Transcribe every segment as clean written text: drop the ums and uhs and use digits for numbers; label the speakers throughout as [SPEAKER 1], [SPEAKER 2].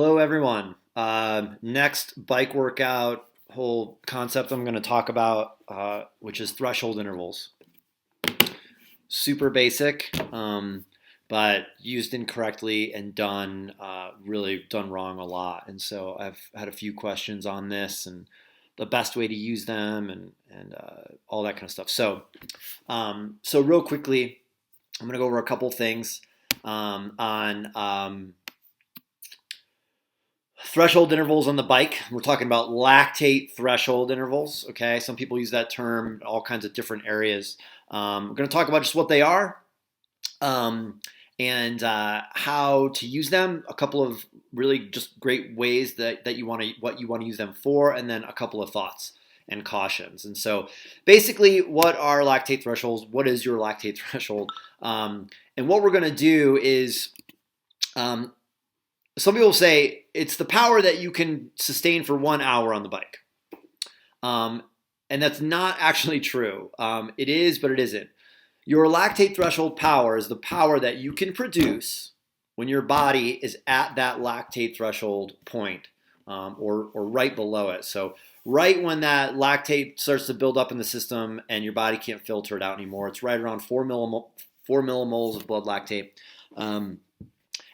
[SPEAKER 1] Hello, everyone. Next bike workout whole concept I'm going to talk about, which is threshold intervals. Super basic, but used incorrectly and done really done wrong a lot. And so I've had a few questions on this and the best way to use them and all that kind of stuff. So real quickly, I'm going to go over a couple things on threshold intervals on the bike. We're talking about lactate threshold intervals. Okay, some people use that term in all kinds of different areas. We're going to talk about just what they are um, and how to use them. A couple of really just great ways that you want to what you want to use them for, and then a couple of thoughts and cautions. And so, basically, what are lactate thresholds? What is your lactate threshold? And what we're going to do is um, some people say it's the power that you can sustain for 1 hour on the bike. Um, and that's not actually true. It is, but it isn't. Your lactate threshold power is the power that you can produce when your body is at that lactate threshold point or right below it. So right when that lactate starts to build up in the system and your body can't filter it out anymore, it's right around 4 millimoles of blood lactate.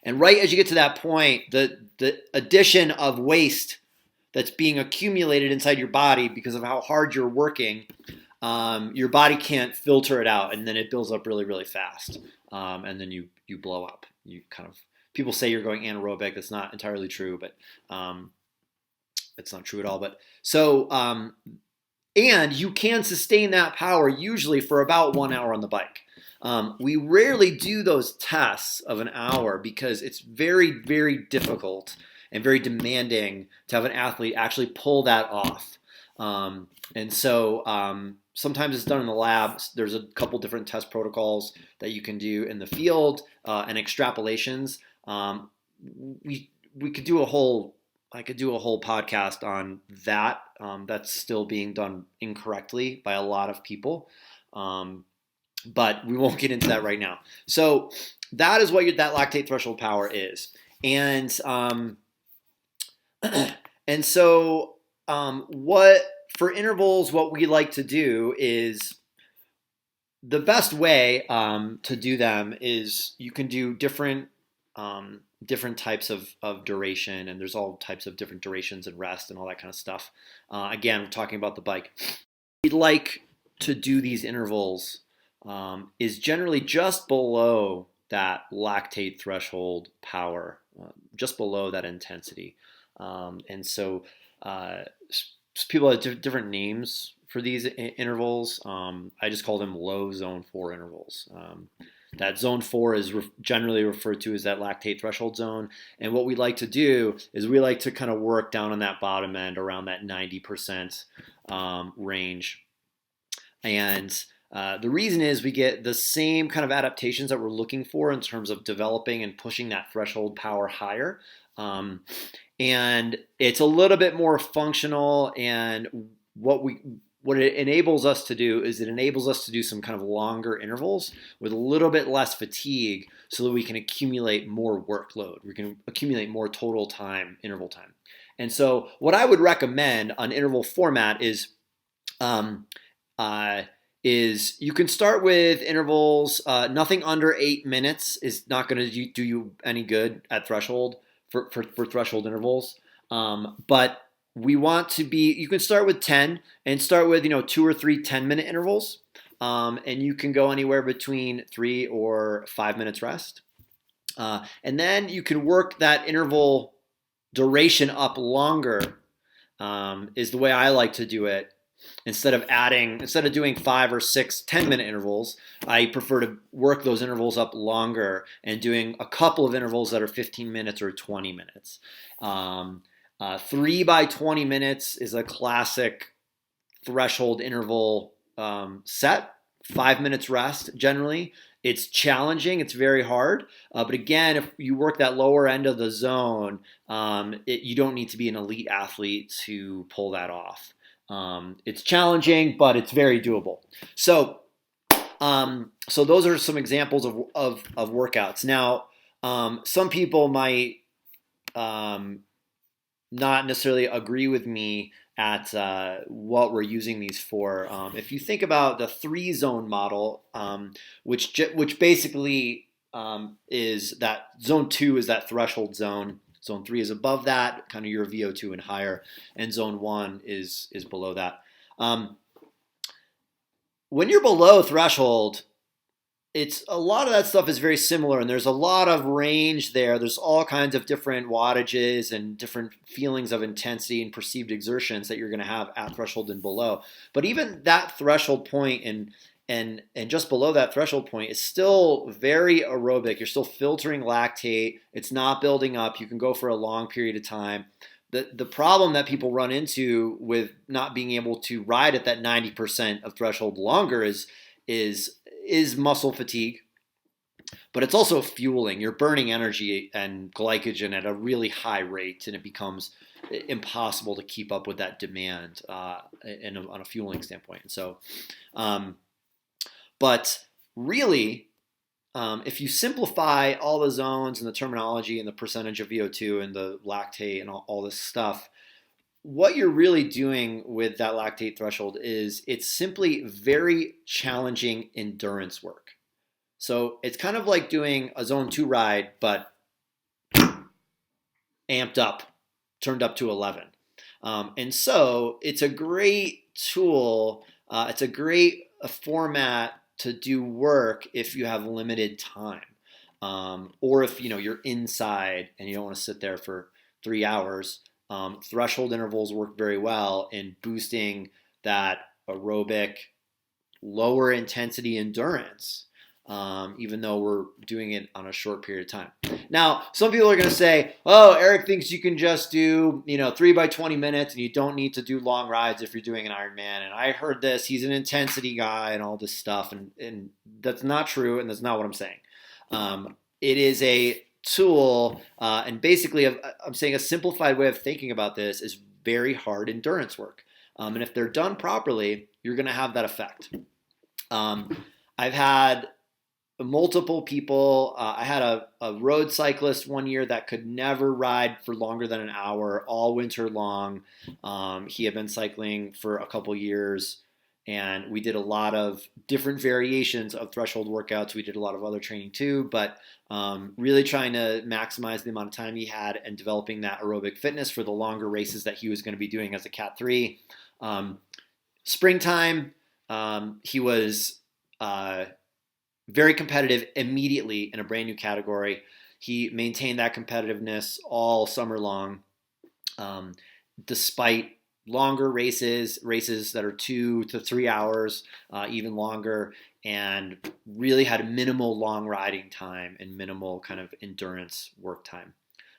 [SPEAKER 1] And right as you get to that point, the addition of waste that's being accumulated inside your body because of how hard you're working, your body can't filter it out, and then it builds up really, really fast, and then you blow up. You kind of people say you're going anaerobic. That's not entirely true, but it's not true at all. But so and you can sustain that power usually for about 1 hour on the bike. We rarely do those tests of an hour because it's very, very difficult and very demanding to have an athlete actually pull that off. And so sometimes it's done in the lab. There's a couple different test protocols that you can do in the field and extrapolations. We could do a whole I could do a whole podcast on that. That's still being done incorrectly by a lot of people. But we won't get into that right now. So that is what that lactate threshold power is. And what for intervals, what we like to do is the best way to do them is you can do different types of duration, and there's all types of different durations and rest and all that kind of stuff. Again, we're talking about the bike. We'd like to do these intervals is generally just below that lactate threshold power, just below that intensity. And so people have different names for these intervals. I just call them low zone 4 intervals. That zone 4 is generally referred to as that lactate threshold zone. And what we like to do is we like to kind of work down on that bottom end around that 90% range. And the reason is we get the same kind of adaptations that we're looking for in terms of developing and pushing that threshold power higher. And it's a little bit more functional, and what it enables us to do is it enables us to do some kind of longer intervals with a little bit less fatigue so that we can accumulate more workload. We can accumulate more total time, interval time. And so what I would recommend on interval format is you can start with intervals. Nothing under 8 minutes is not going to do you any good at threshold for threshold intervals. But we want to be, you can start with 10 and start with 2 or 3 10-minute intervals. And you can go anywhere between 3 or 5 minutes rest. And then you can work that interval duration up longer, is the way I like to do it. Instead of doing 5 or 6 10-minute intervals, I prefer to work those intervals up longer and doing a couple of intervals that are 15 minutes or 20 minutes. 3 by 20 minutes is a classic threshold interval set. 5 minutes rest generally. It's challenging. It's very hard. But again, if you work that lower end of the zone, you don't need to be an elite athlete to pull that off. It's challenging, but it's very doable. So those are some examples of workouts. Now, some people might um, not necessarily agree with me at what we're using these for. If you think about the 3-zone model, which basically is that zone 2 is that threshold zone. Zone 3 is above that, kind of your VO2 and higher, and zone 1 is below that. When you're below threshold, it's a lot of that stuff is very similar, and there's a lot of range there. There's all kinds of different wattages and different feelings of intensity and perceived exertions that you're going to have at threshold and below. But even that threshold point and just below that threshold point is still very aerobic. You're still filtering lactate. It's not building up. You can go for a long period of time. The problem that people run into with not being able to ride at that 90% of threshold longer is muscle fatigue, but it's also fueling. You're burning energy and glycogen at a really high rate, and it becomes impossible to keep up with that demand on a fueling standpoint. And so, but really, if you simplify all the zones and the terminology and the percentage of VO2 and the lactate and all this stuff, what you're really doing with that lactate threshold is it's simply very challenging endurance work. So it's kind of like doing a zone 2 ride, but amped up, turned up to 11. And so it's a great tool. It's a great format to do work if you have limited time. Or if you're inside and you don't want to sit there for 3 hours. Threshold intervals work very well in boosting that aerobic, lower intensity endurance, even though we're doing it on a short period of time. Now, some people are going to say, oh, Eric thinks you can just do 3 by 20 minutes and you don't need to do long rides if you're doing an Ironman. And I heard this, he's an intensity guy and all this stuff. And that's not true, and that's not what I'm saying. It is a tool, and basically I'm saying a simplified way of thinking about this is very hard endurance work. And if they're done properly, you're going to have that effect. I've had multiple people. I had a road cyclist one year that could never ride for longer than an hour all winter long. He had been cycling for a couple years, and we did a lot of different variations of threshold workouts. We did a lot of other training too, but really trying to maximize the amount of time he had and developing that aerobic fitness for the longer races that he was going to be doing as a Cat 3. Springtime, he was very competitive immediately in a brand new category. He maintained that competitiveness all summer long, despite longer races that are 2 to 3 hours, even longer, and really had minimal long riding time and minimal kind of endurance work time.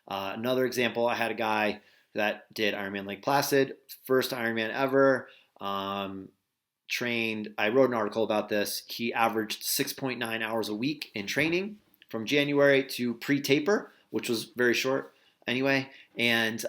[SPEAKER 1] Another example, I had a guy that did Ironman Lake Placid, first Ironman ever, trained. I wrote an article about this. He averaged 6.9 hours a week in training from January to pre-taper, which was very short anyway. And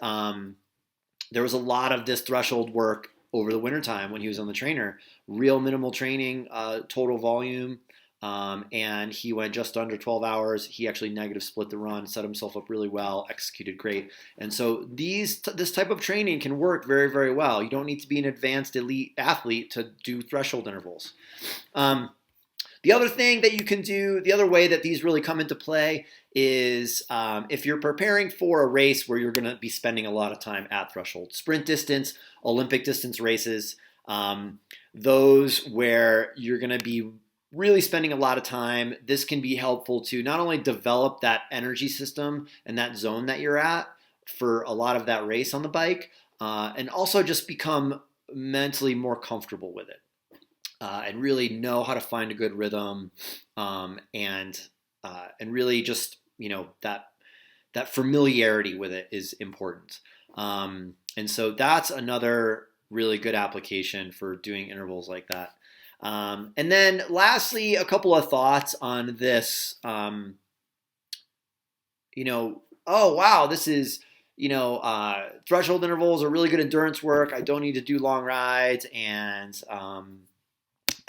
[SPEAKER 1] there was a lot of this threshold work over the wintertime when he was on the trainer. Real minimal training, total volume, and he went just under 12 hours. He actually negative split the run, set himself up really well, executed great. And so this type of training can work very, very well. You don't need to be an advanced elite athlete to do threshold intervals. The other thing that you can do, the other way that these really come into play is if you're preparing for a race where you're going to be spending a lot of time at threshold. Sprint distance, Olympic distance races, those where you're going to be really spending a lot of time. This can be helpful to not only develop that energy system and that zone that you're at for a lot of that race on the bike, and also just become mentally more comfortable with it. And really know how to find a good rhythm, and really just that familiarity with it is important. And so that's another really good application for doing intervals like that. And then lastly, a couple of thoughts on this. Oh wow, this is threshold intervals are really good endurance work. I don't need to do long rides, and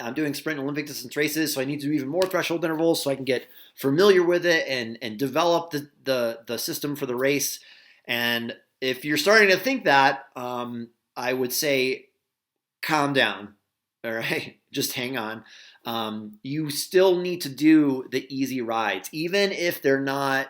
[SPEAKER 1] I'm doing sprint and Olympic distance races, so I need to do even more threshold intervals so I can get familiar with it and develop the system for the race. And if you're starting to think that, I would say calm down. All right, just hang on. You still need to do the easy rides, even if they're not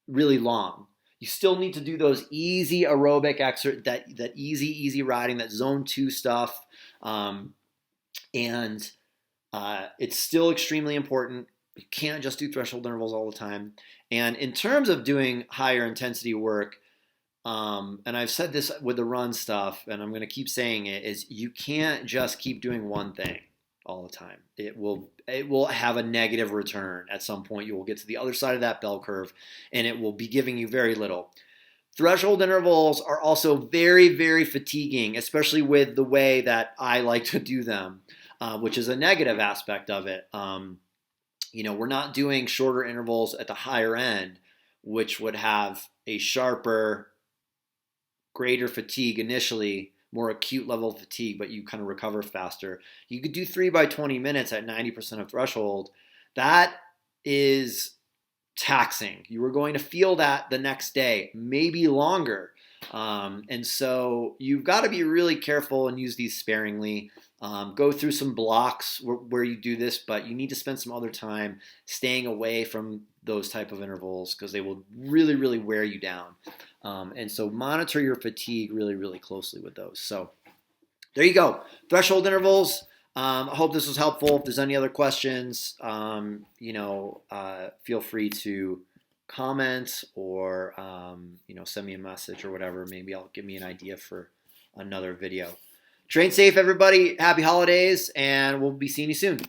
[SPEAKER 1] really long. You still need to do those easy aerobic exercise, that easy riding, that zone two stuff, and it's still extremely important. You can't just do threshold intervals all the time. And in terms of doing higher intensity work, and I've said this with the run stuff, and I'm going to keep saying it, is you can't just keep doing one thing all the time. It will have a negative return at some point. You will get to the other side of that bell curve, and it will be giving you very little. Threshold intervals are also very, very fatiguing, especially with the way that I like to do them, which is a negative aspect of it. We're not doing shorter intervals at the higher end, which would have a sharper, greater fatigue initially, more acute level of fatigue, but you kind of recover faster. You could do 3 by 20 minutes at 90% of threshold. That is taxing. You are going to feel that the next day, maybe longer. And so you've got to be really careful and use these sparingly. Go through some blocks where you do this, but you need to spend some other time staying away from those type of intervals because they will really, really wear you down. And so monitor your fatigue really, really closely with those. So there you go. Threshold intervals. I hope this was helpful. If there's any other questions, feel free to comment or, send me a message or whatever. Maybe I'll give me an idea for another video. Train safe, everybody. Happy holidays, and we'll be seeing you soon.